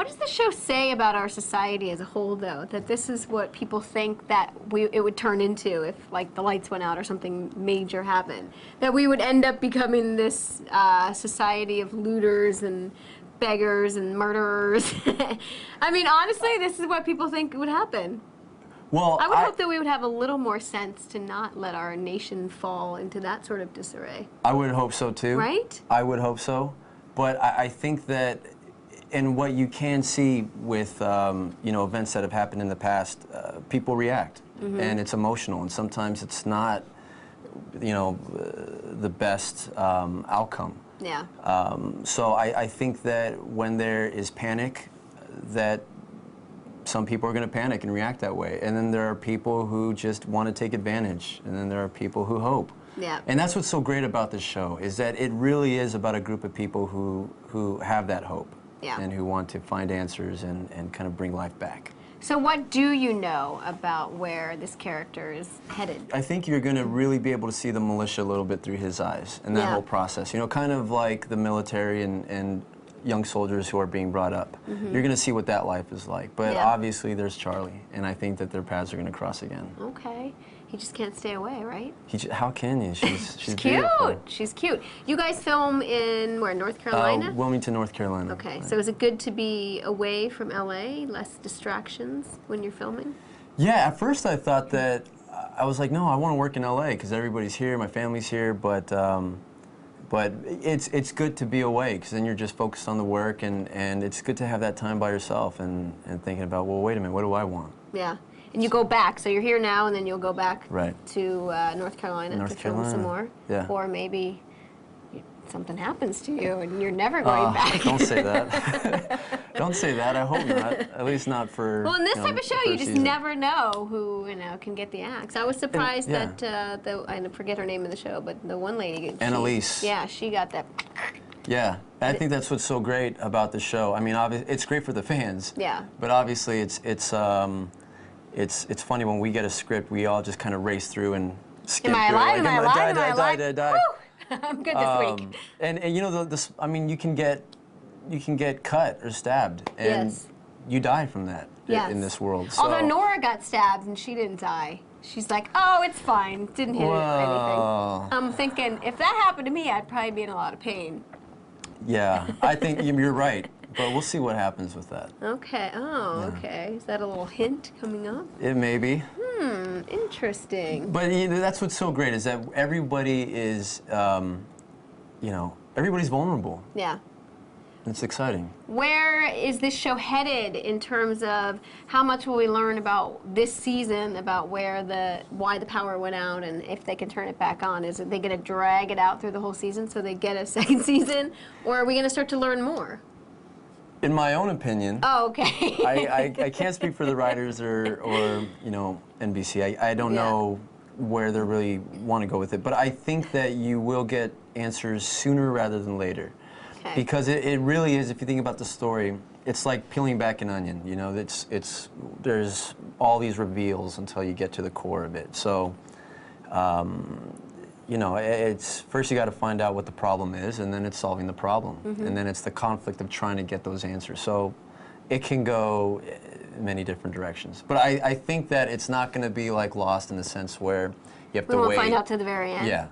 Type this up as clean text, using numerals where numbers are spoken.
What does the show say about our society as a whole, though? That this is what people think that it would turn into if, like, the lights went out or something major happened. That we would end up becoming this society of looters and beggars and murderers. I mean, honestly, this is what people think would happen. Well, I would hope that we would have a little more sense to not let our nation fall into that sort of disarray. I would hope so, too. Right? I would hope so. But I think that, and what you can see with you know, events that have happened in the past, people react, and it's emotional, and sometimes it's not, you know, the best outcome. Yeah. So I think that when there is panic, that some people are going to panic and react that way, and then there are people who just want to take advantage, and then there are people who hope. Yeah. And that's what's so great about this show, is that it really is about a group of people who have that hope. Yeah. And who want to find answers and kind of bring life back. So what do you know about where this character is headed? I think you're going to really be able to see the militia a little bit through his eyes and that whole process. You know, kind of like the military and young soldiers who are being brought up. You're going to see what that life is like. But obviously there's Charlie, and I think that their paths are going to cross again. Okay. He just can't stay away, right? How can you? She's cute. beautiful. She's cute. You guys film in, where, North Carolina? Wilmington, North Carolina. Okay, so is it good to be away from LA, less distractions when you're filming? Yeah, at first I thought that, I was like, no, I want to work in LA because everybody's here, my family's here, but it's good to be away because then you're just focused on the work, and it's good to have that time by yourself and thinking about, well, wait a minute, what do I want? Yeah. And you go back, so you're here now, and then you'll go back to North Carolina to film some more. Yeah. Or maybe something happens to you, and you're never going back. Don't say that. Don't say that. I hope not. At least not for. Well, in this type of show, you just season. never know who can get the axe. I was surprised that I forget her name in the show, but the one lady, Annalise. Yeah, she got that. Yeah, I think that's what's so great about the show. I mean, obviously, it's great for the fans. Yeah. But obviously, it's funny when we get a script, we all just kind of race through and skip through. Am I alive? Like, Am I alive? Am I alive? Did I die? Woo! I'm good this week. And you know, I mean, you can get cut or stabbed, and you die from that in this world. So. Although Nora got stabbed and she didn't die. She's like, oh, it's fine. Didn't hit it or anything. I'm thinking, if that happened to me, I'd probably be in a lot of pain. Yeah, I think you're right. But we'll see what happens with that. Okay. Oh, okay. Is that a little hint coming up? It may be. Interesting. But you know, that's what's so great, is that everybody is, you know, everybody's vulnerable. Yeah. It's exciting. Where is this show headed in terms of how much will we learn about this season, about why the power went out, and if they can turn it back on? Is it they going to drag it out through the whole season so they get a second season, or are we going to start to learn more? In my own opinion, I can't speak for the writers or you know, NBC. I don't know where they really want to go with it, but I think that you will get answers sooner rather than later. Okay. Because it really is, if you think about the story, it's like peeling back an onion. You know, there's all these reveals until you get to the core of it. So, you know, it's first you got to find out what the problem is, and then it's solving the problem, and then it's the conflict of trying to get those answers. So, it can go in many different directions. But I think that it's not going to be like Lost in the sense where you have to wait. We won't find out to the very end. Yeah.